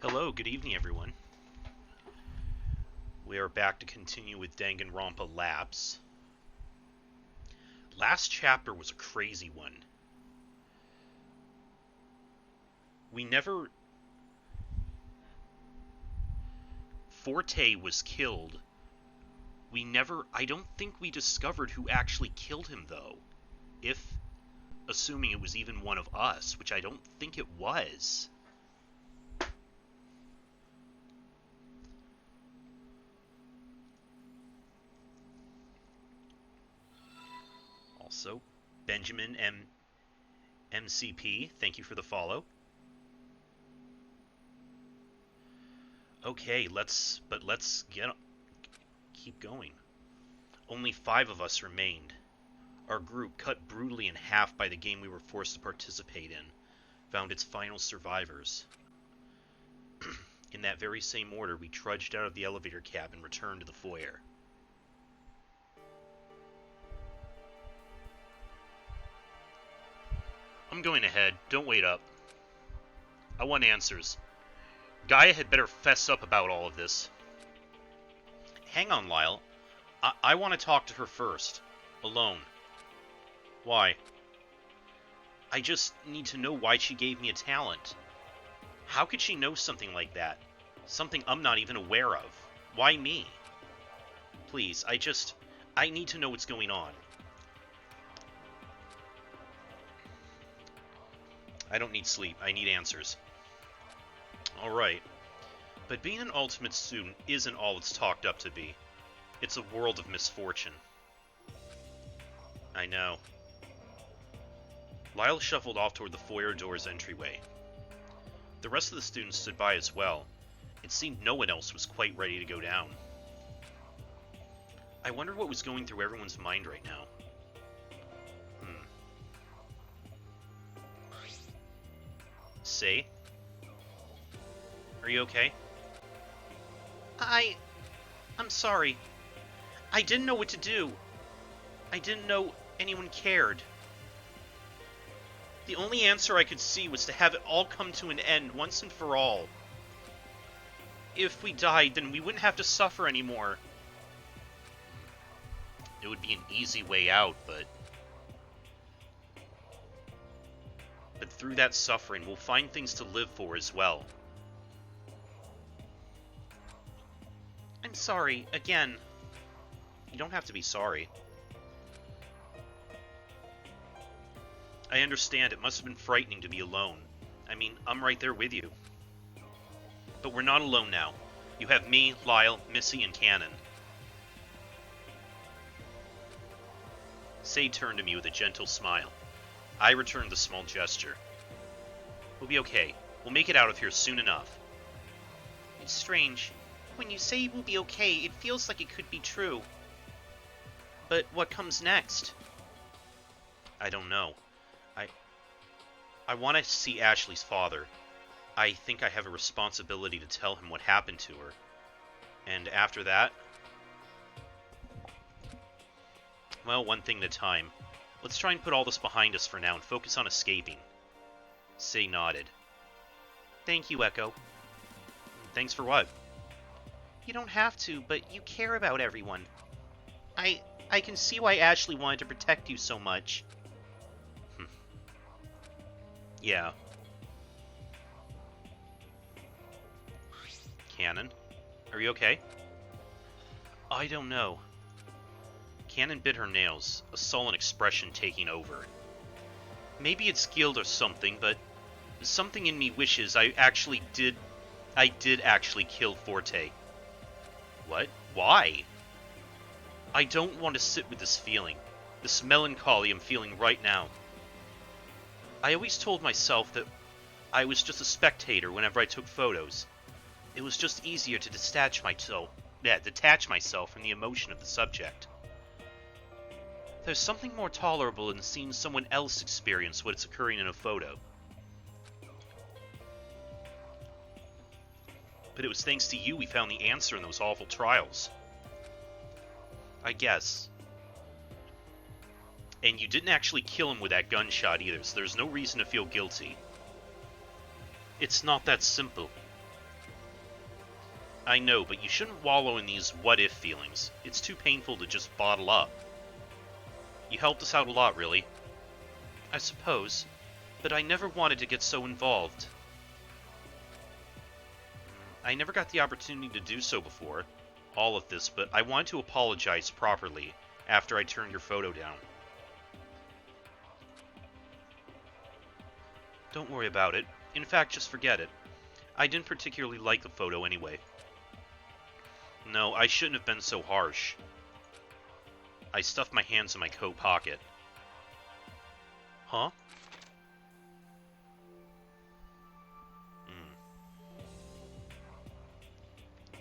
Hello, good evening, everyone. We are back to continue with Danganronpa Lapse. Last chapter was a crazy one. We never... Forte was killed. I don't think we discovered who actually killed him, though. Assuming it was even one of us, which I don't think it was. Also, Benjamin MCP, thank you for the follow. Okay, let's keep going. Only 5 of us remained. Our group, cut brutally in half by the game we were forced to participate in, found its final survivors. In that very same order, we trudged out of the elevator cab and returned to the foyer. I'm going ahead. Don't wait up. I want answers. Gaia had better fess up about all of this. Hang on, Lyle. I want to talk to her first. Alone. Why? I just need to know why she gave me a talent. How could she know something like that? Something I'm not even aware of. Why me? Please, I need to know what's going on. I don't need sleep. I need answers. Alright. But being an ultimate student isn't all it's talked up to be. It's a world of misfortune. I know. Lyle shuffled off toward the foyer door's entryway. The rest of the students stood by as well. It seemed no one else was quite ready to go down. I wondered what was going through everyone's mind right now. Say? Are you okay? I'm sorry. I didn't know what to do. I didn't know anyone cared. The only answer I could see was to have it all come to an end once and for all. If we died, then we wouldn't have to suffer anymore. It would be an easy way out, but through that suffering, we'll find things to live for as well. I'm sorry, again. You don't have to be sorry. I understand it must have been frightening to be alone. I mean, I'm right there with you. But we're not alone now. You have me, Lyle, Missy, and Cannon. Say turned to me with a gentle smile. I returned the small gesture. We'll be okay. We'll make it out of here soon enough. It's strange. When you say we'll be okay, it feels like it could be true. But what comes next? I don't know. I want to see Ashley's father. I think I have a responsibility to tell him what happened to her. And after that... Well, one thing at a time. Let's try and put all this behind us for now and focus on escaping. Say nodded. Thank you, Echo. Thanks for what? You don't have to, but you care about everyone. I can see why Ashley wanted to protect you so much. Yeah. Cannon? Are you okay? I don't know. Cannon bit her nails, a sullen expression taking over. Maybe it's guilt or something, but something in me wishes I did actually kill Forte. What? Why? I don't want to sit with this feeling, this melancholy I'm feeling right now. I always told myself that I was just a spectator whenever I took photos. It was just easier to detach myself from the emotion of the subject. There's something more tolerable in seeing someone else experience what is occurring in a photo. But it was thanks to you we found the answer in those awful trials. I guess. And you didn't actually kill him with that gunshot either, so there's no reason to feel guilty. It's not that simple. I know, but you shouldn't wallow in these what-if feelings. It's too painful to just bottle up. You helped us out a lot, really. I suppose, but I never wanted to get so involved. I never got the opportunity to do so before, all of this, but I wanted to apologize properly after I turned your photo down. Don't worry about it. In fact, just forget it. I didn't particularly like the photo anyway. No, I shouldn't have been so harsh. I stuffed my hands in my coat pocket. Huh?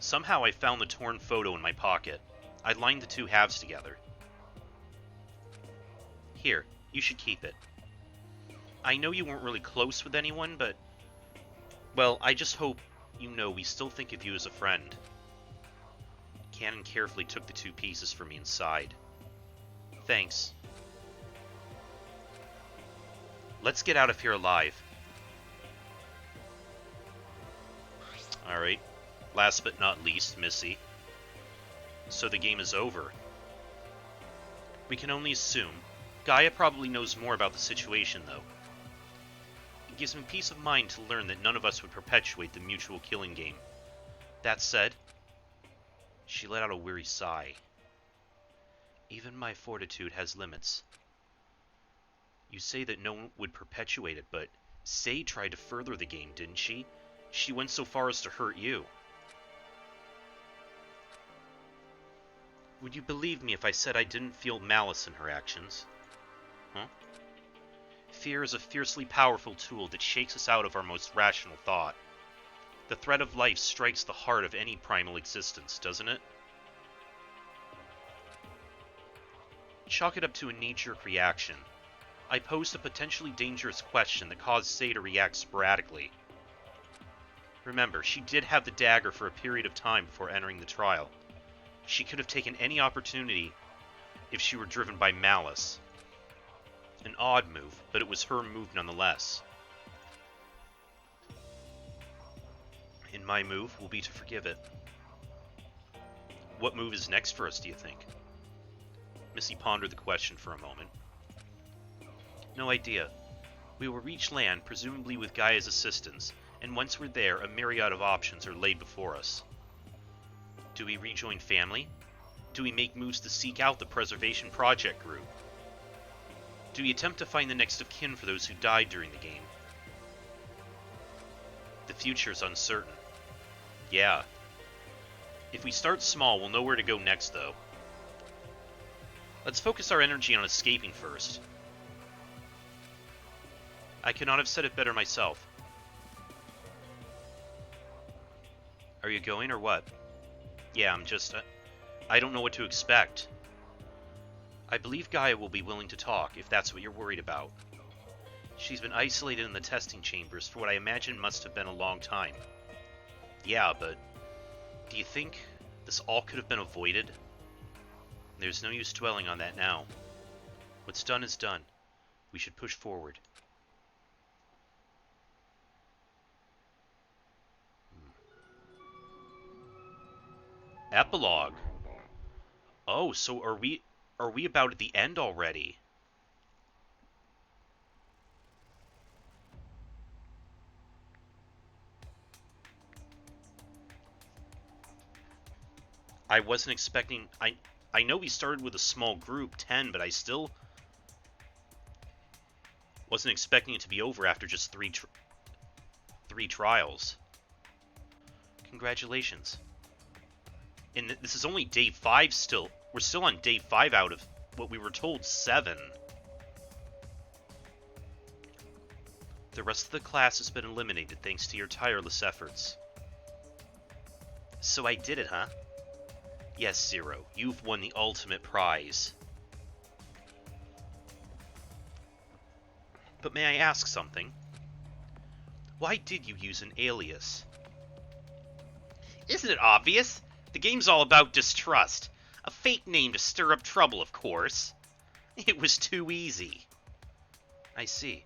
Somehow I found the torn photo in my pocket. I lined the two halves together. Here, you should keep it. I know you weren't really close with anyone, but... well, I just hope you know we still think of you as a friend. Cannon carefully took the two pieces from me and sighed. Thanks. Let's get out of here alive. Alright. Last but not least, Missy. So the game is over. We can only assume. Gaia probably knows more about the situation, though. It gives me peace of mind to learn that none of us would perpetuate the mutual killing game. That said, she let out a weary sigh. Even my fortitude has limits. You say that no one would perpetuate it, but Say tried to further the game, didn't she? She went so far as to hurt you. Would you believe me if I said I didn't feel malice in her actions? Huh? Fear is a fiercely powerful tool that shakes us out of our most rational thought. The threat of life strikes the heart of any primal existence, doesn't it? Chalk it up to a knee-jerk reaction. I posed a potentially dangerous question that caused Say to react sporadically. Remember, she did have the dagger for a period of time before entering the trial. She could have taken any opportunity if she were driven by malice. An odd move, but it was her move nonetheless. And my move will be to forgive it. What move is next for us, do you think? Missy pondered the question for a moment. No idea. We will reach land, presumably with Gaia's assistance, and once we're there, a myriad of options are laid before us. Do we rejoin family? Do we make moves to seek out the Preservation Project group? Do we attempt to find the next of kin for those who died during the game? The future's uncertain. Yeah. If we start small, we'll know where to go next, though. Let's focus our energy on escaping first. I could not have said it better myself. Are you going, or what? Yeah, I'm just... I don't know what to expect. I believe Gaia will be willing to talk, if that's what you're worried about. She's been isolated in the testing chambers for what I imagine must have been a long time. Yeah, but... do you think this all could have been avoided? There's no use dwelling on that now. What's done is done. We should push forward. Epilogue. Oh, so are we about at the end already? I wasn't expecting... I know we started with a small group, 10, but I still wasn't expecting it to be over after just three trials. Congratulations. And this is only day 5 still. We're still on day 5 out of what we were told 7. The rest of the class has been eliminated thanks to your tireless efforts. So I did it, huh? Yes, Zero, you've won the ultimate prize. But may I ask something? Why did you use an alias? Isn't it obvious? The game's all about distrust. A fake name to stir up trouble, of course. It was too easy. I see.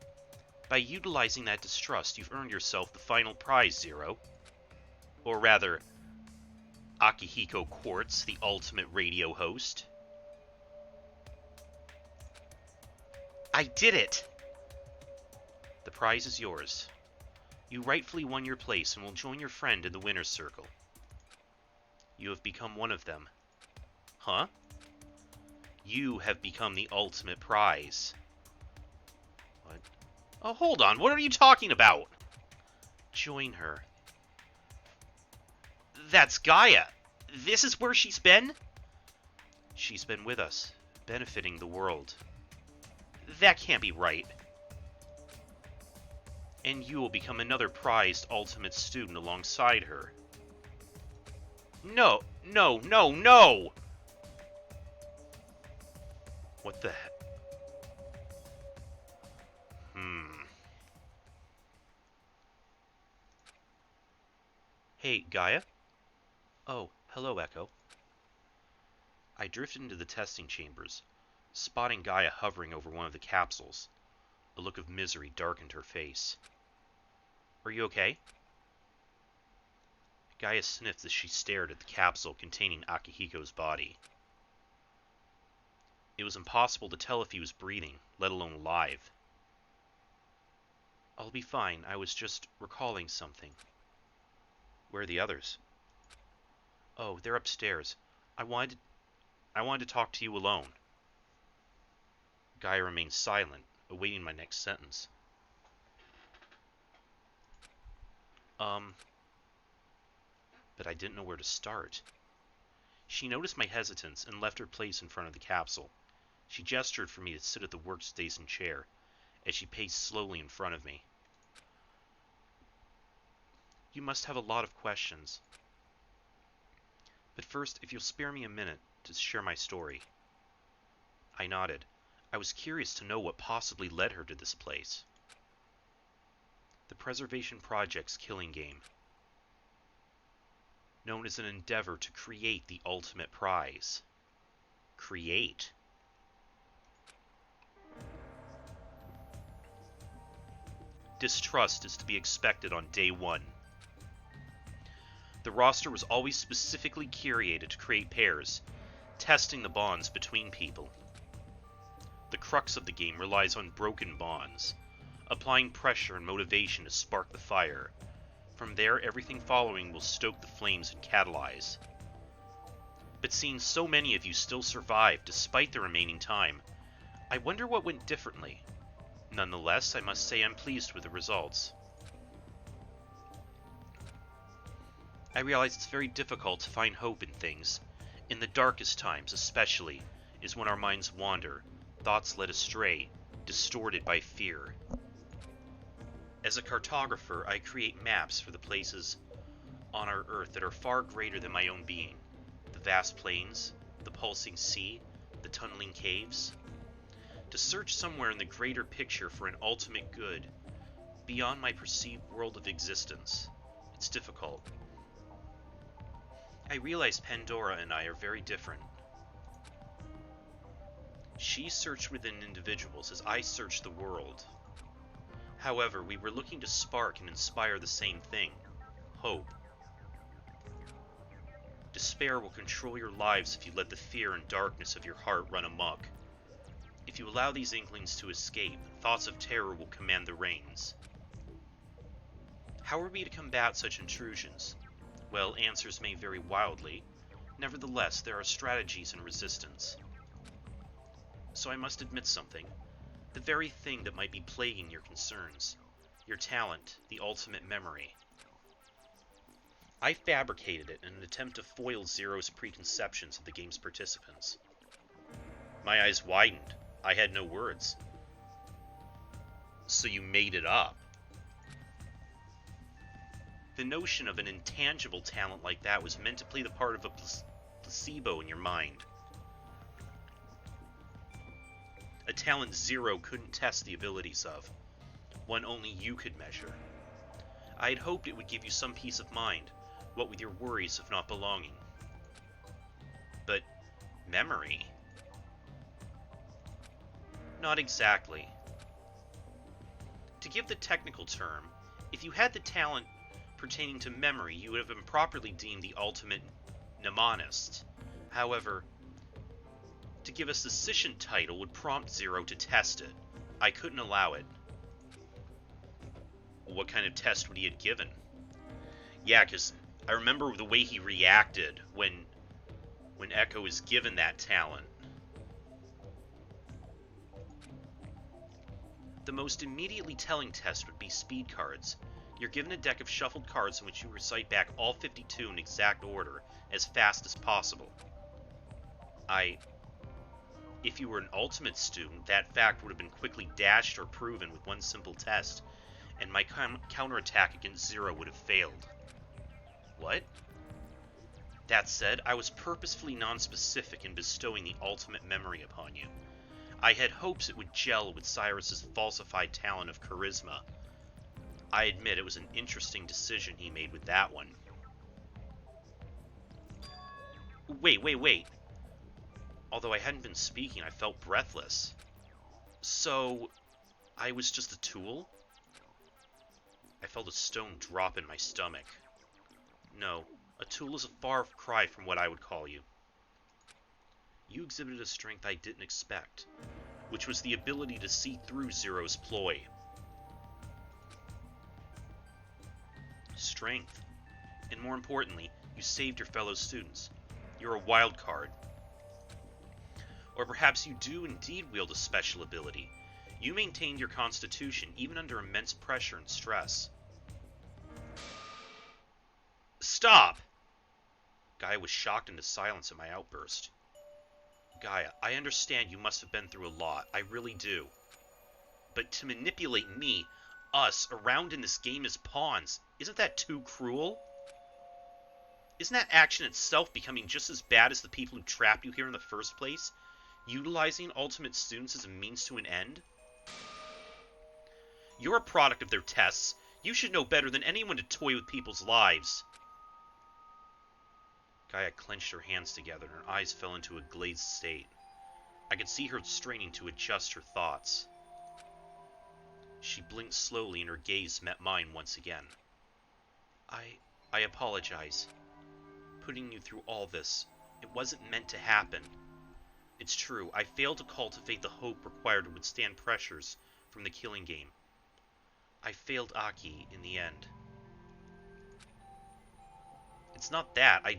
By utilizing that distrust, you've earned yourself the final prize, Zero. Or rather, Akihiko Quartz, the ultimate radio host. I did it! The prize is yours. You rightfully won your place and will join your friend in the winner's circle. You have become one of them. Huh? You have become the ultimate prize. What? Oh, hold on. What are you talking about? Join her. That's Gaia. This is where she's been? She's been with us, benefiting the world. That can't be right. And you will become another prized ultimate student alongside her. No, no, no, no! What the heck? Hey, Gaia? Oh, hello, Echo. I drifted into the testing chambers, spotting Gaia hovering over one of the capsules. A look of misery darkened her face. Are you okay? Gaia sniffed as she stared at the capsule containing Akihiko's body. It was impossible to tell if he was breathing, let alone alive. I'll be fine. I was just recalling something. Where are the others? Oh, they're upstairs. I wanted to talk to you alone. Gaia remained silent, awaiting my next sentence. But I didn't know where to start. She noticed my hesitance and left her place in front of the capsule. She gestured for me to sit at the workstation chair as she paced slowly in front of me. You must have a lot of questions. But first, if you'll spare me a minute to share my story. I nodded. I was curious to know what possibly led her to this place. The Preservation Project's killing game, known as an endeavor to create the ultimate prize. Create? Distrust is to be expected on day one. The roster was always specifically curated to create pairs, testing the bonds between people. The crux of the game relies on broken bonds, applying pressure and motivation to spark the fire. From there, everything following will stoke the flames and catalyze. But seeing so many of you still survive despite the remaining time, I wonder what went differently. Nonetheless, I must say I'm pleased with the results. I realize it's very difficult to find hope in things. In the darkest times, especially, is when our minds wander, thoughts led astray, distorted by fear. As a cartographer, I create maps for the places on our Earth that are far greater than my own being. The vast plains, the pulsing sea, the tunneling caves. To search somewhere in the greater picture for an ultimate good, beyond my perceived world of existence, it's difficult. I realize Pandora and I are very different. She searched within individuals as I searched the world. However, we were looking to spark and inspire the same thing: hope. Despair will control your lives if you let the fear and darkness of your heart run amok. If you allow these inklings to escape, thoughts of terror will command the reins. How are we to combat such intrusions? Well, answers may vary wildly. Nevertheless, there are strategies and resistance. So I must admit something. The very thing that might be plaguing your concerns. Your talent, the ultimate memory. I fabricated it in an attempt to foil Zero's preconceptions of the game's participants. My eyes widened. I had no words. So you made it up? The notion of an intangible talent like that was meant to play the part of a placebo in your mind. A talent Zero couldn't test the abilities of, one only you could measure. I had hoped it would give you some peace of mind, what with your worries of not belonging. But memory? Not exactly. To give the technical term, if you had the talent pertaining to memory, you would have improperly deemed the ultimate mnemonist. However, to give us the Sishin title would prompt Zero to test it. I couldn't allow it. What kind of test would he have given? Yeah, because I remember the way he reacted when Echo was given that talent. The most immediately telling test would be speed cards. You're given a deck of shuffled cards in which you recite back all 52 in exact order, as fast as possible. If you were an ultimate student, that fact would have been quickly dashed or proven with one simple test, and my counterattack against Zero would have failed. What? That said, I was purposefully non-specific in bestowing the ultimate memory upon you. I had hopes it would gel with Cyrus's falsified talent of charisma. I admit it was an interesting decision he made with that one. Wait. Although I hadn't been speaking, I felt breathless. So, I was just a tool? I felt a stone drop in my stomach. No, a tool is a far cry from what I would call you. You exhibited a strength I didn't expect, which was the ability to see through Zero's ploy. Strength. And more importantly, you saved your fellow students. You're a wild card. Or perhaps you do indeed wield a special ability. You maintained your constitution even under immense pressure and stress. Stop! Gaia was shocked into silence at my outburst. Gaia, I understand you must have been through a lot. I really do. But to manipulate me, us, around in this game as pawns, isn't that too cruel? Isn't that action itself becoming just as bad as the people who trapped you here in the first place? Utilizing ultimate students as a means to an end? You're a product of their tests. You should know better than anyone to toy with people's lives. Gaia clenched her hands together and her eyes fell into a glazed state. I could see her straining to adjust her thoughts. She blinked slowly and her gaze met mine once again. I apologize. Putting you through all this, it wasn't meant to happen. It's true, I failed to cultivate the hope required to withstand pressures from the killing game. I failed Aki in the end. It's not that, I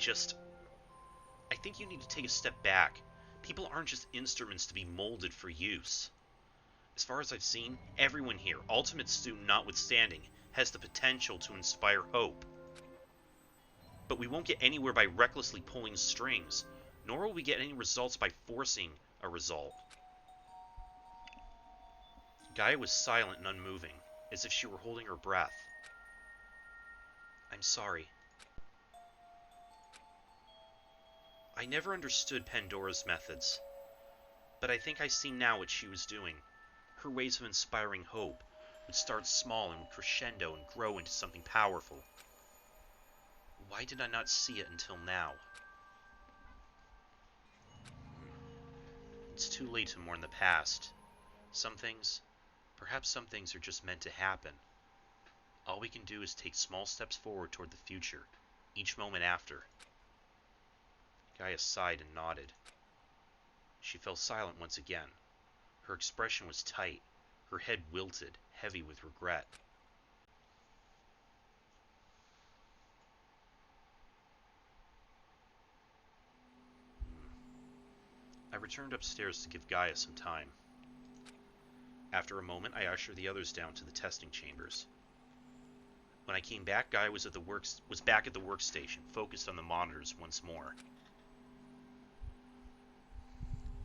think you need to take a step back. People aren't just instruments to be molded for use. As far as I've seen, everyone here, ultimate student notwithstanding, has the potential to inspire hope. But we won't get anywhere by recklessly pulling strings, nor will we get any results by forcing a result. Gaia was silent and unmoving, as if she were holding her breath. I'm sorry. I never understood Pandora's methods, but I think I see now what she was doing. Her ways of inspiring hope would start small and would crescendo and grow into something powerful. Why did I not see it until now? It's too late to mourn the past. Perhaps some things are just meant to happen. All we can do is take small steps forward toward the future, each moment after. Gaia sighed and nodded. She fell silent once again. Her expression was tight, her head wilted, heavy with regret. I returned upstairs to give Gaia some time. After a moment, I ushered the others down to the testing chambers. When I came back, Gaia was back at the workstation, focused on the monitors once more.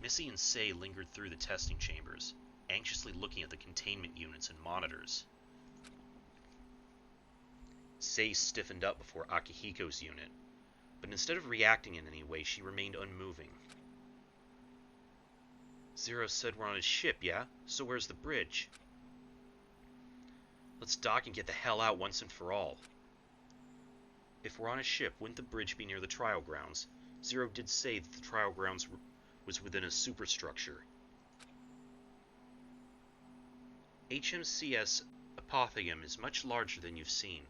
Missy and Sei lingered through the testing chambers, anxiously looking at the containment units and monitors. Sei stiffened up before Akihiko's unit, but instead of reacting in any way, she remained unmoving. Zero said we're on his ship, yeah? So where's the bridge? Let's dock and get the hell out once and for all. If we're on a ship, wouldn't the bridge be near the trial grounds? Zero did say that the trial grounds was within a superstructure. HMCS Apothegm is much larger than you've seen.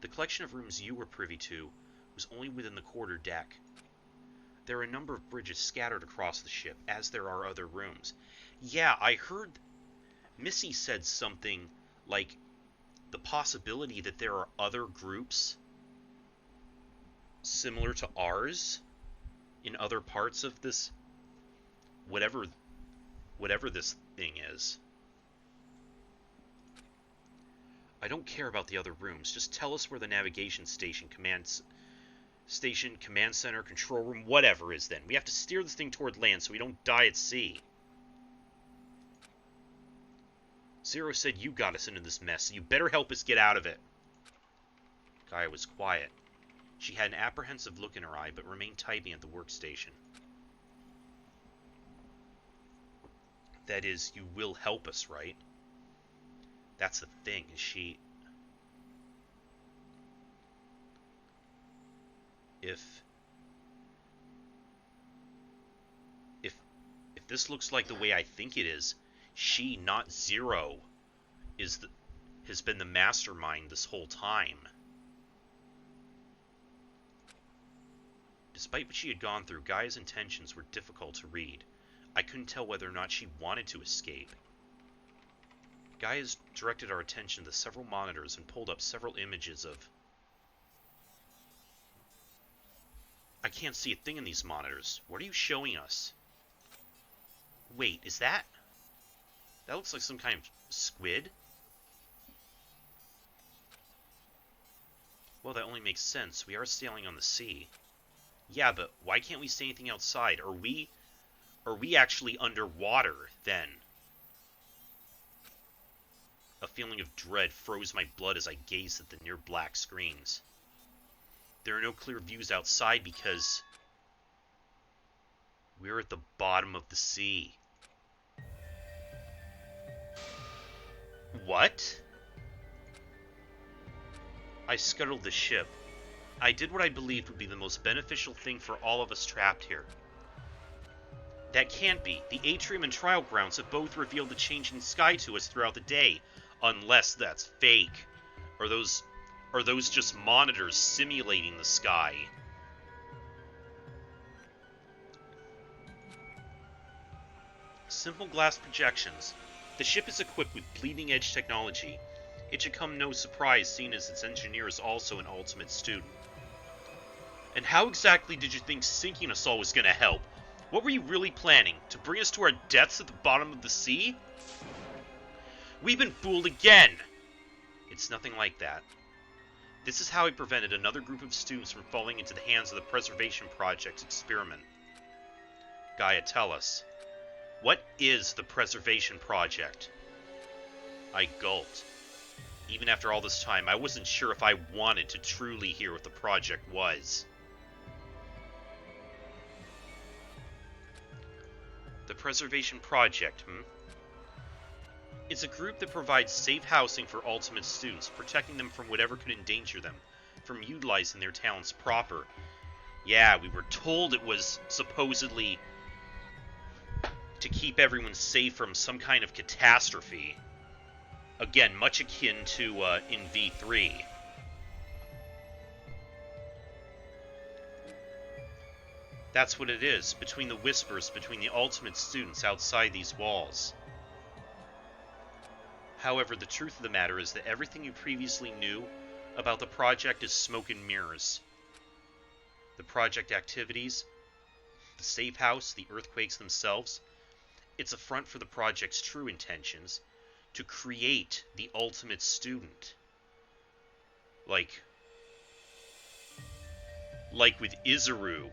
The collection of rooms you were privy to was only within the quarter deck. There are a number of bridges scattered across the ship, as there are other rooms. Yeah, I heard Missy said something like the possibility that there are other groups similar to ours in other parts of this, whatever this thing is. I don't care about the other rooms. Just tell us where the navigation station, command center, control room, whatever is then. We have to steer this thing toward land so we don't die at sea. Zero said you got us into this mess, so you better help us get out of it. Gaia was quiet. She had an apprehensive look in her eye, but remained typing at the workstation. That is, you will help us, right? That's the thing, is she... If this looks like the way I think it is, she, not Zero, has been the mastermind this whole time. Despite what she had gone through, Gaia's intentions were difficult to read. I couldn't tell whether or not she wanted to escape. Gaia's directed our attention to several monitors and pulled up several images of... I can't see a thing in these monitors. What are you showing us? Wait, is that... That looks like some kind of squid? Well, that only makes sense. We are sailing on the sea. Yeah, but why can't we see anything outside? Are we actually underwater, then? A feeling of dread froze my blood as I gazed at the near black screens. There are no clear views outside because we're at the bottom of the sea. What? I scuttled the ship. I did what I believed would be the most beneficial thing for all of us trapped here. That can't be. The atrium and trial grounds have both revealed the changing sky to us throughout the day. Unless that's fake. Or those just monitors simulating the sky. Simple glass projections. The ship is equipped with bleeding-edge technology. It should come no surprise, seeing as its engineer is also an ultimate student. And how exactly did you think sinking us all was going to help? What were you really planning? To bring us to our deaths at the bottom of the sea? We've been fooled again! It's nothing like that. This is how I prevented another group of students from falling into the hands of the Preservation Project's experiment. Gaia, tell us. What is the Preservation Project? I gulped. Even after all this time, I wasn't sure if I wanted to truly hear what the project was. The Preservation Project, It's a group that provides safe housing for Ultimate students, protecting them from whatever could endanger them, from utilizing their talents proper. Yeah, we were told it was supposedly to keep everyone safe from some kind of catastrophe. Again, much akin to in V3. That's what it is, between the whispers between the Ultimate students outside these walls. However, the truth of the matter is that everything you previously knew about the project is smoke and mirrors. The project activities, the safe house, the earthquakes themselves, it's a front for the project's true intentions, to create the ultimate student. Like with Izuru.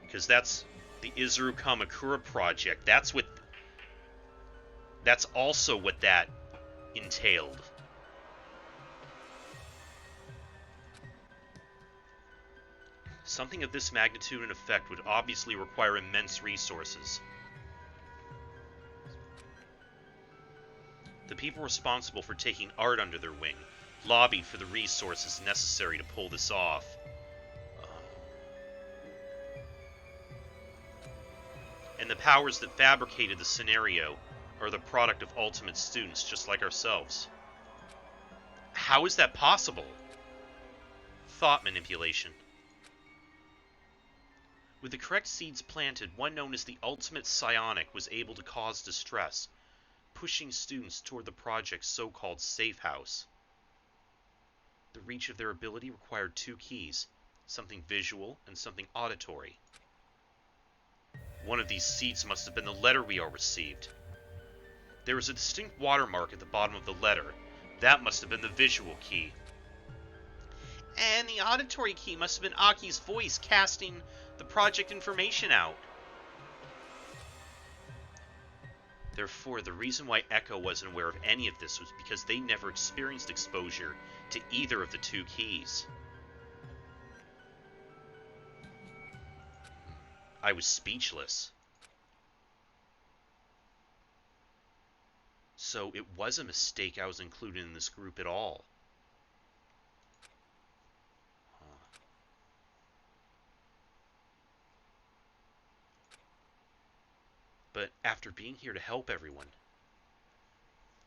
Because that's the Izuru Kamakura project. That's also what that entailed. Something of this magnitude and effect would obviously require immense resources. The people responsible for taking art under their wing lobbied for the resources necessary to pull this off. And the powers that fabricated the scenario are the product of ultimate students just like ourselves. How is that possible? Thought manipulation. With the correct seeds planted, one known as the ultimate psionic was able to cause distress, pushing students toward the project's so-called safe house. The reach of their ability required two keys, something visual and something auditory. One of these seeds must have been the letter we all received. There was a distinct watermark at the bottom of the letter. That must have been the visual key. And the auditory key must have been Aki's voice casting the project information out. Therefore, the reason why Echo wasn't aware of any of this was because they never experienced exposure to either of the two keys. I was speechless. So it was a mistake I was included in this group at all. But after being here to help everyone,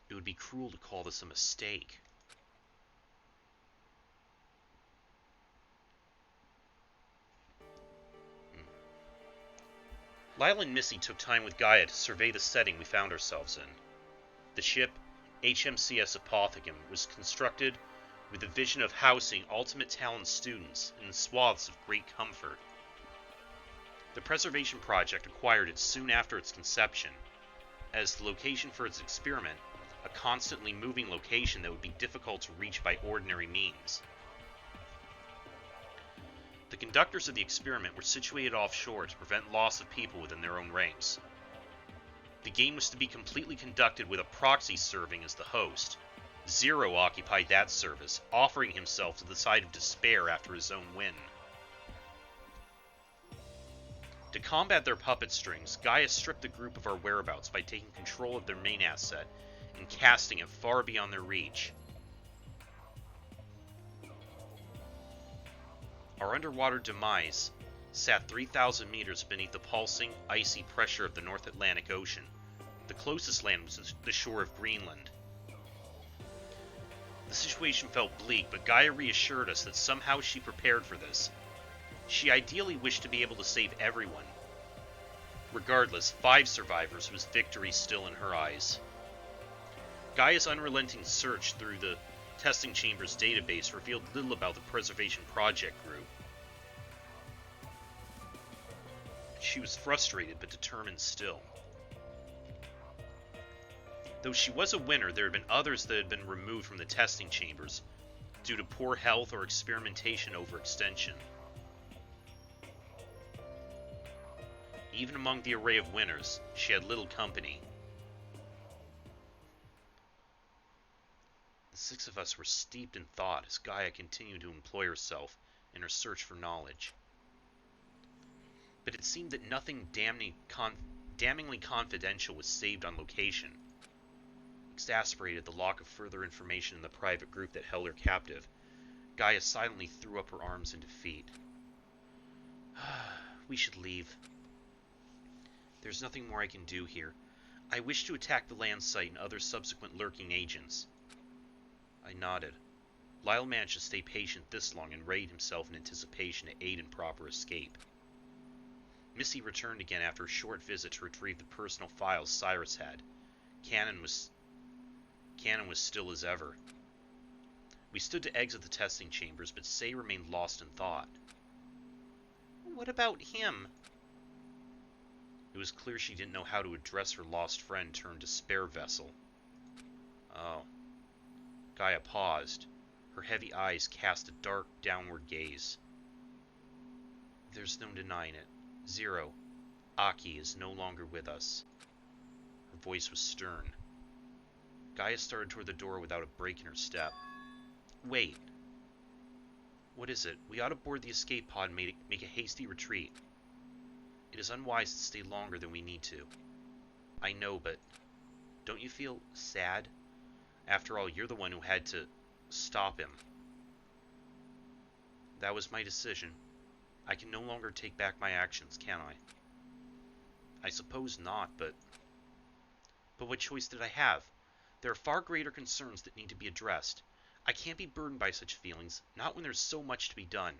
it would be cruel to call this a mistake. Lyle and Missy took time with Gaia to survey the setting we found ourselves in. The ship, HMCS Apothecum, was constructed with the vision of housing Ultimate Talent students in swaths of great comfort. The Preservation Project acquired it soon after its conception, as the location for its experiment, a constantly moving location that would be difficult to reach by ordinary means. The conductors of the experiment were situated offshore to prevent loss of people within their own ranks. The game was to be completely conducted with a proxy serving as the host. Zero occupied that service, offering himself to the side of despair after his own win. To combat their puppet strings, Gaia stripped the group of our whereabouts by taking control of their main asset and casting it far beyond their reach. Our underwater demise sat 3,000 meters beneath the pulsing, icy pressure of the North Atlantic Ocean. The closest land was the shore of Greenland. The situation felt bleak, but Gaia reassured us that somehow she prepared for this. She ideally wished to be able to save everyone. Regardless, 5 survivors was victory still in her eyes. Gaia's unrelenting search through the testing chamber's database revealed little about the Preservation Project group. She was frustrated but determined still. Though she was a winner, there had been others that had been removed from the testing chambers due to poor health or experimentation overextension. Even among the array of winners, she had little company. The 6 of us were steeped in thought as Gaia continued to employ herself in her search for knowledge. But it seemed that nothing damningly confidential was saved on location. Exasperated at the lack of further information in the private group that held her captive, Gaia silently threw up her arms in defeat. We should leave. There's nothing more I can do here. I wish to attack the land site and other subsequent lurking agents. I nodded. Lyle managed to stay patient this long and readied himself in anticipation to aid in proper escape. Missy returned again after a short visit to retrieve the personal files Cyrus had. Cannon was still as ever. We stood to exit the testing chambers, but Say remained lost in thought. What about him? It was clear she didn't know how to address her lost friend turned despair vessel. Oh. Gaia paused. Her heavy eyes cast a dark, downward gaze. There's no denying it. Zero. Aki is no longer with us. Her voice was stern. Gaia started toward the door without a break in her step. Wait. What is it? We ought to board the escape pod and make a hasty retreat. It is unwise to stay longer than we need to. I know, but don't you feel sad? After all, you're the one who had to stop him. That was my decision. I can no longer take back my actions, can I? I suppose not, but what choice did I have? There are far greater concerns that need to be addressed. I can't be burdened by such feelings, not when there's so much to be done.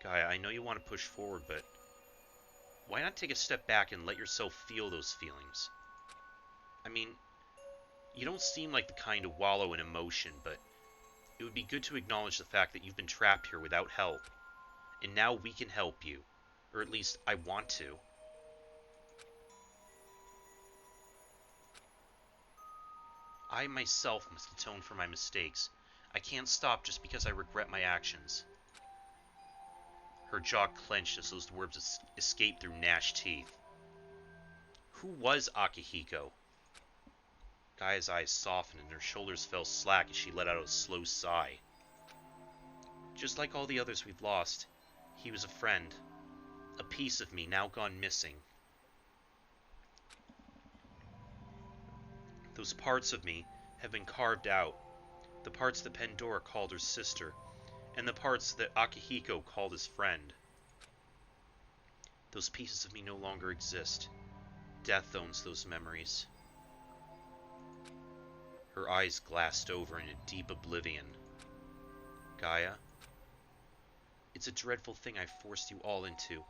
Gaia, I know you want to push forward, but why not take a step back and let yourself feel those feelings? I mean, you don't seem like the kind to wallow in emotion, but it would be good to acknowledge the fact that you've been trapped here without help, and now we can help you. Or at least, I want to. I myself must atone for my mistakes. I can't stop just because I regret my actions. Her jaw clenched as those words escaped through gnashed teeth. Who was Akihiko? Gaia's eyes softened and her shoulders fell slack as she let out a slow sigh. Just like all the others we've lost, he was a friend. A piece of me now gone missing. Those parts of me have been carved out. The parts that Pandora called her sister, and the parts that Akihiko called his friend. Those pieces of me no longer exist. Death owns those memories. Her eyes glassed over in a deep oblivion. Gaia, it's a dreadful thing I forced you all into.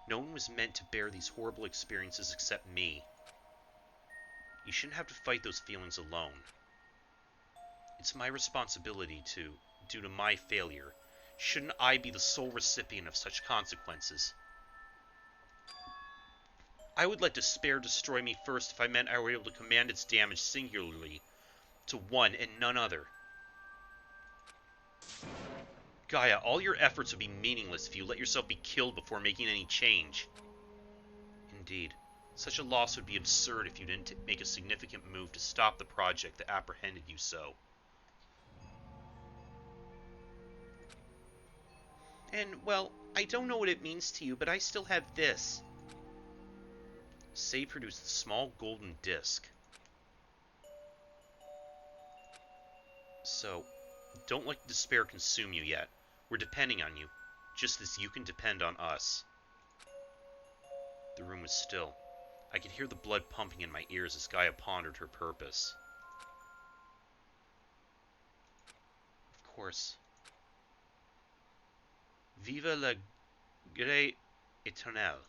No one was meant to bear these horrible experiences except me. You shouldn't have to fight those feelings alone. It's my responsibility to, due to my failure, shouldn't I be the sole recipient of such consequences? I would let despair destroy me first if I meant I were able to command its damage singularly, to one and none other. Gaia, all your efforts would be meaningless if you let yourself be killed before making any change. Indeed, such a loss would be absurd if you didn't make a significant move to stop the project that apprehended you so. And, well, I don't know what it means to you, but I still have this. Sei produced a small golden disc. So, don't let despair consume you yet. We're depending on you, just as you can depend on us. The room was still. I could hear the blood pumping in my ears as Gaia pondered her purpose. Of course. Vive la gré éternelle.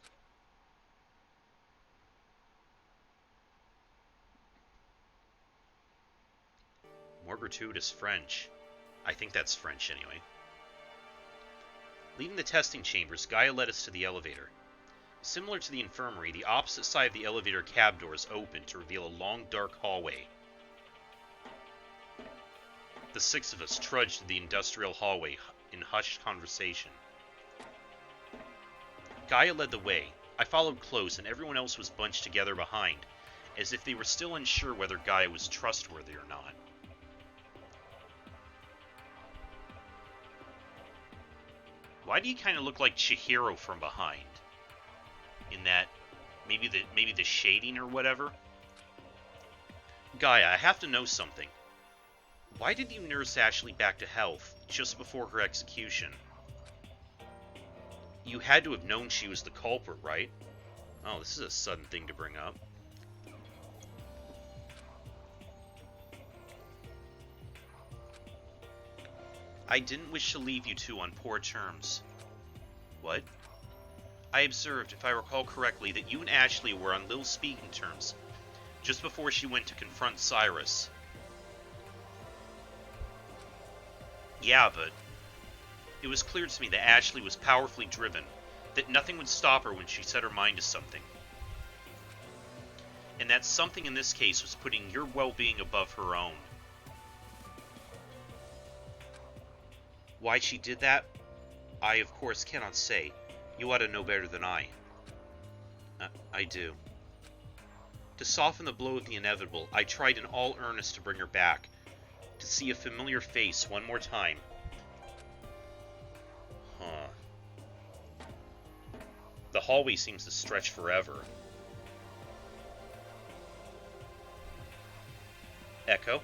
More gratuitous French. I think that's French anyway. Leaving the testing chambers, Gaia led us to the elevator. Similar to the infirmary, the opposite side of the elevator cab doors opened to reveal a long, dark hallway. The six of us trudged through the industrial hallway in hushed conversation. Gaia led the way. I followed close, and everyone else was bunched together behind, as if they were still unsure whether Gaia was trustworthy or not. Why do you kind of look like Chihiro from behind? In that, maybe the shading or whatever? Gaia, I have to know something. Why did you nurse Ashley back to health just before her execution? You had to have known she was the culprit, right? Oh, this is a sudden thing to bring up. I didn't wish to leave you two on poor terms. What? I observed, if I recall correctly, that you and Ashley were on little speaking terms, just before she went to confront Cyrus. Yeah, but it was clear to me that Ashley was powerfully driven, that nothing would stop her when she set her mind to something. And that something in this case was putting your well-being above her own. Why she did that, I of course cannot say. You ought to know better than I. I do. To soften the blow of the inevitable, I tried in all earnest to bring her back, to see a familiar face one more time. Huh. The hallway seems to stretch forever. Echo?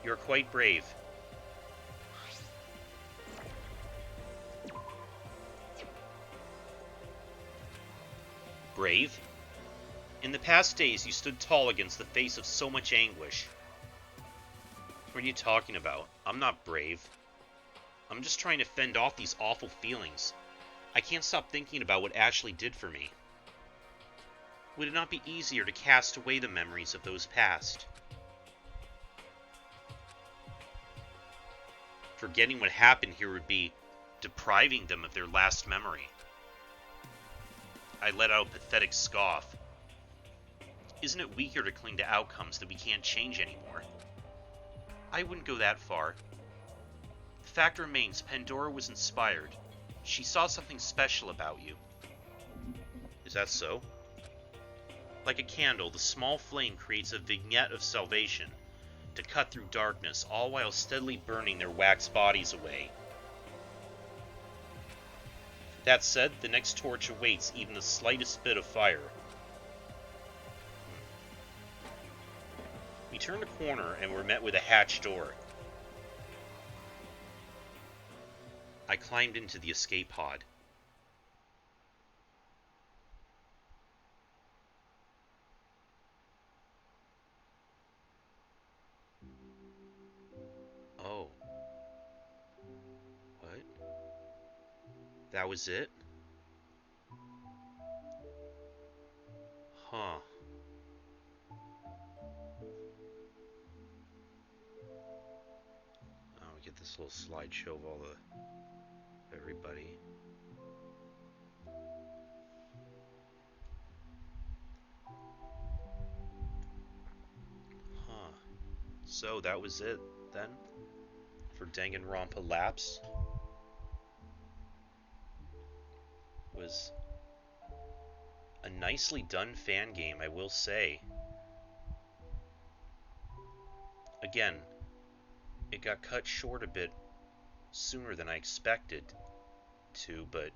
You're quite brave. Brave? In the past days, you stood tall against the face of so much anguish. What are you talking about? I'm not brave. I'm just trying to fend off these awful feelings. I can't stop thinking about what Ashley did for me. Would it not be easier to cast away the memories of those past? Forgetting what happened here would be depriving them of their last memory. I let out a pathetic scoff. Isn't it weaker to cling to outcomes that we can't change anymore? I wouldn't go that far. The fact remains, Pandora was inspired. She saw something special about you. Is that so? Like a candle, the small flame creates a vignette of salvation to cut through darkness, all while steadily burning their wax bodies away. That said, the next torch awaits even the slightest bit of fire. We turned a corner and were met with a hatch door. I climbed into the escape pod. Oh. What? That was it? Huh. Oh, we get this little slideshow of all the everybody. Huh. So that was it then for Danganronpa Lapse. Was a nicely done fan game, I will say. Again, it got cut short a bit sooner than I expected to, but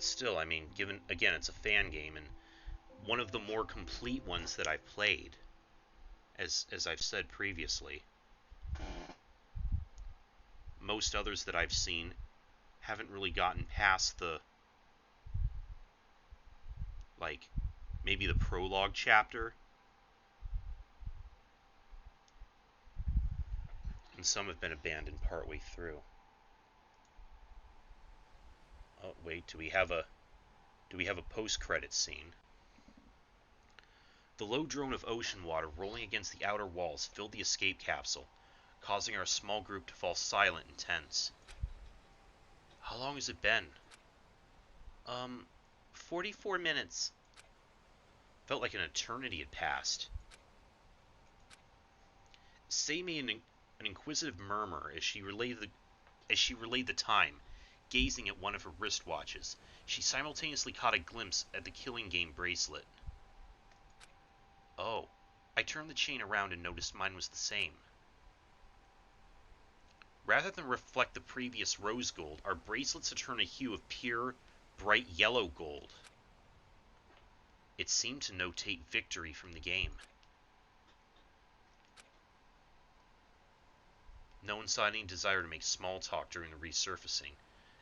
still, I mean, given again, it's a fan game and one of the more complete ones that I've played, as I've said previously. Most others that I've seen haven't really gotten past the, like, maybe the prologue chapter. And some have been abandoned partway through. Oh, wait, do we have a post-credit scene? The low drone of ocean water rolling against the outer walls filled the escape capsule, causing our small group to fall silent and tense. How long has it been? 44 minutes. Felt like an eternity had passed. Say made an inquisitive murmur as she relayed the time, gazing at one of her wristwatches. She simultaneously caught a glimpse at the Killing Game bracelet. Oh, I turned the chain around and noticed mine was the same. Rather than reflect the previous rose gold, our bracelets had turned a hue of pure, bright yellow gold. It seemed to notate victory from the game. No one saw any desire to make small talk during the resurfacing,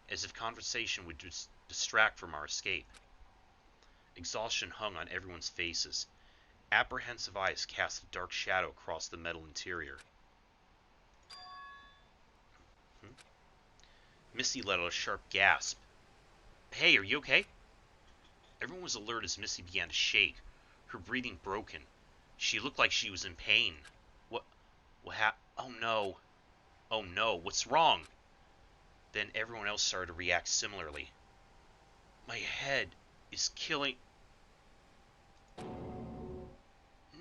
as if conversation would distract from our escape. Exhaustion hung on everyone's faces. Apprehensive eyes cast a dark shadow across the metal interior. Missy let out a sharp gasp. Hey, are you okay? Everyone was alert as Missy began to shake, her breathing broken. She looked like she was in pain. What Oh no. Oh no, what's wrong? Then everyone else started to react similarly. My head is killing...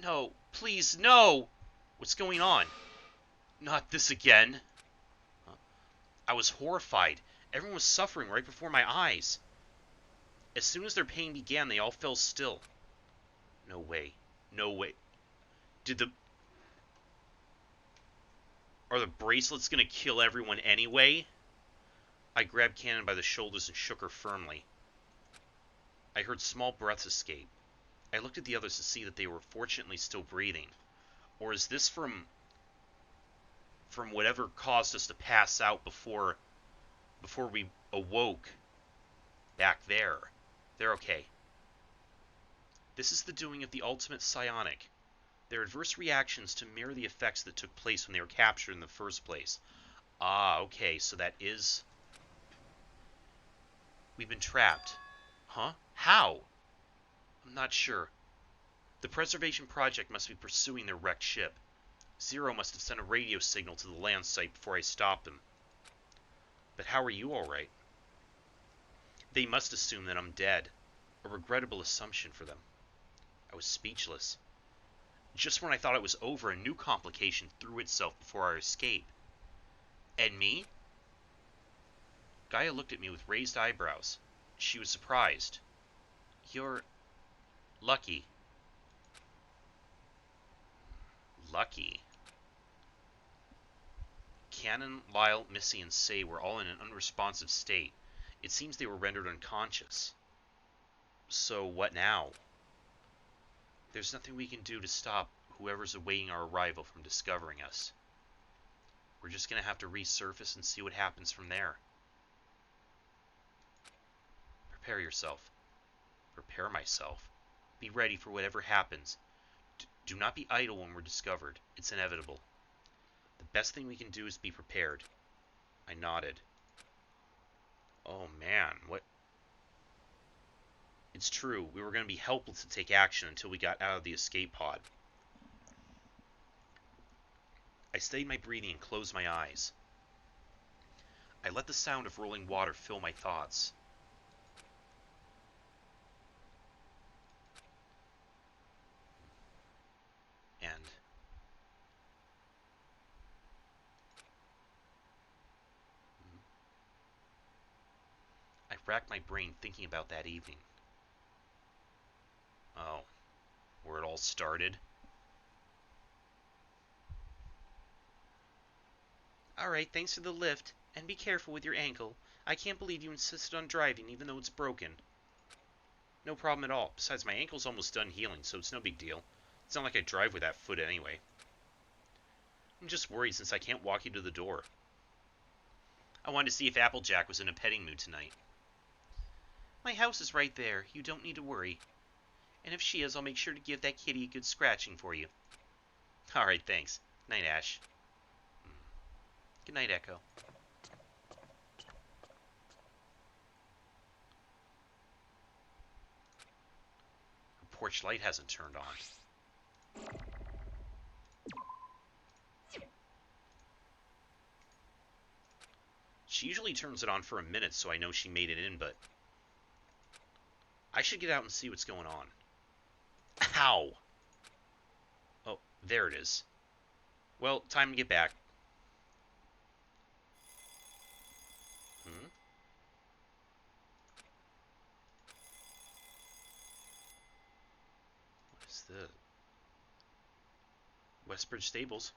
No, please, no! What's going on? Not this again. I was horrified. Everyone was suffering right before my eyes. As soon as their pain began, they all fell still. No way. No way. Are the bracelets gonna kill everyone anyway? I grabbed Cannon by the shoulders and shook her firmly. I heard small breaths escape. I looked at the others to see that they were fortunately still breathing. Or is this from whatever caused us to pass out before we awoke back there? they're okay. This is the doing of the ultimate psionic. Their adverse reactions to mirror the effects that took place when they were captured in the first place. Ah, okay, so that is... We've been trapped. Huh? How? I'm not sure. The Preservation Project must be pursuing their wrecked ship. Zero must have sent a radio signal to the land site before I stopped them. But how are you alright? They must assume that I'm dead. A regrettable assumption for them. I was speechless. Just when I thought it was over, a new complication threw itself before our escape. And me? Gaia looked at me with raised eyebrows. She was surprised. You're... lucky. Lucky? Canon, Lyle, Missy, and Say were all in an unresponsive state. It seems they were rendered unconscious. So what now? There's nothing we can do to stop whoever's awaiting our arrival from discovering us. We're just gonna have to resurface and see what happens from there. Prepare yourself. Prepare myself. Be ready for whatever happens. Do not be idle when we're discovered. It's inevitable. The best thing we can do is be prepared. I nodded. Oh man, what? It's true, we were going to be helpless to take action until we got out of the escape pod. I steadied my breathing and closed my eyes. I let the sound of rolling water fill my thoughts. And I racked my brain thinking about that evening. Oh, where it all started? Alright, thanks for the lift, and be careful with your ankle. I can't believe you insisted on driving even though it's broken. No problem at all. Besides, my ankle's almost done healing, so it's no big deal. It's not like I drive with that foot anyway. I'm just worried since I can't walk you to the door. I wanted to see if Applejack was in a petting mood tonight. My house is right there. You don't need to worry. And if she is, I'll make sure to give that kitty a good scratching for you. Alright, thanks. Night, Ash. Good night, Echo. Her porch light hasn't turned on. She usually turns it on for a minute so I know she made it in, but... I should get out and see what's going on. Ow! Oh, there it is. Well, time to get back. What is this? Westbridge Stables.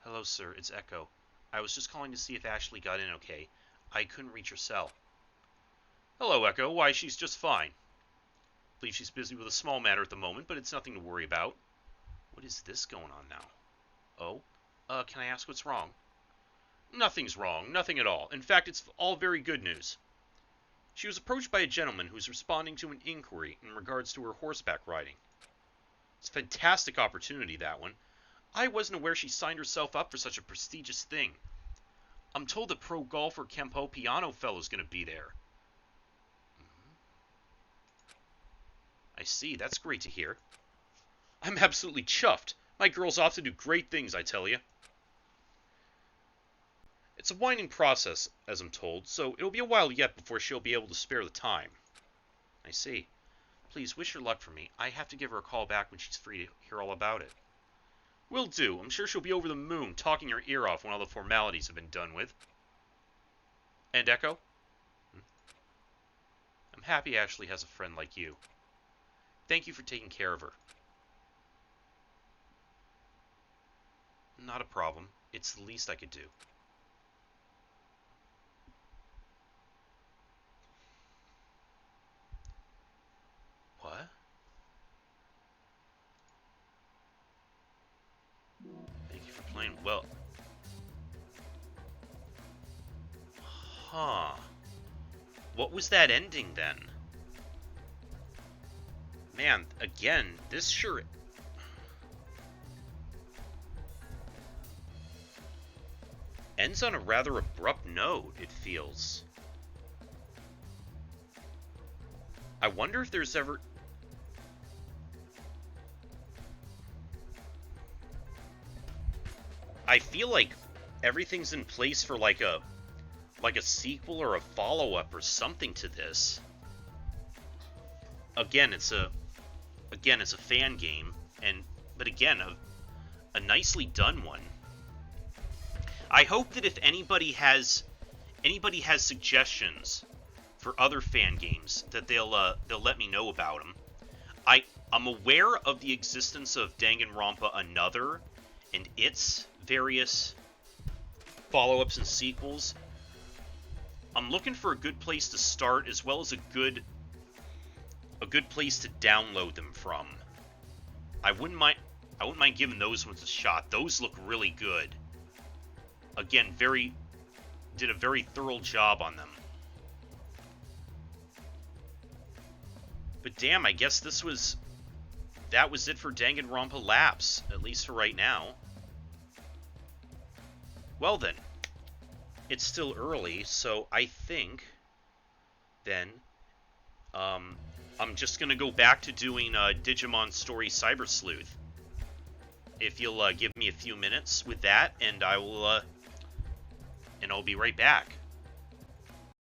Hello, sir. It's Echo. I was just calling to see if Ashley got in okay. I couldn't reach her cell. Hello, Echo. Why, she's just fine. I believe she's busy with a small matter at the moment, but it's nothing to worry about. What is this going on now? Oh? Can I ask what's wrong? Nothing's wrong. Nothing at all. In fact, it's all very good news. She was approached by a gentleman who's responding to an inquiry in regards to her horseback riding. It's a fantastic opportunity, that one. I wasn't aware she signed herself up for such a prestigious thing. I'm told the pro golfer Kempo Piano fellow's going to be there. I see. That's great to hear. I'm absolutely chuffed. My girl's off to do great things, I tell you. It's a winding process, as I'm told, so it'll be a while yet before she'll be able to spare the time. I see. Please wish her luck for me. I have to give her a call back when she's free to hear all about it. Will do. I'm sure she'll be over the moon, talking her ear off when all the formalities have been done with. And Echo? I'm happy Ashley has a friend like you. Thank you for taking care of her. Not a problem. It's the least I could do. What? Thank you for playing well. Huh. What was that ending then? Man, again, this sure... ends on a rather abrupt note, it feels. I wonder if there's ever... I feel like everything's in place for like a sequel or a follow-up or something to this. Again, it's a fan game, but again, a nicely done one. I hope that if anybody has suggestions for other fan games, that they'll let me know about them. I'm aware of the existence of Danganronpa Another and its various follow-ups and sequels. I'm looking for a good place to start, as well as a good place to download them from. I wouldn't mind giving those ones a shot. Those look really good. Again, did a very thorough job on them. But damn, I guess that was it for Danganronpa Lapse, at least for right now. Well then, it's still early, so I think then I'm just gonna go back to doing Digimon Story Cyber Sleuth. If you'll give me a few minutes with that, and I'll be right back.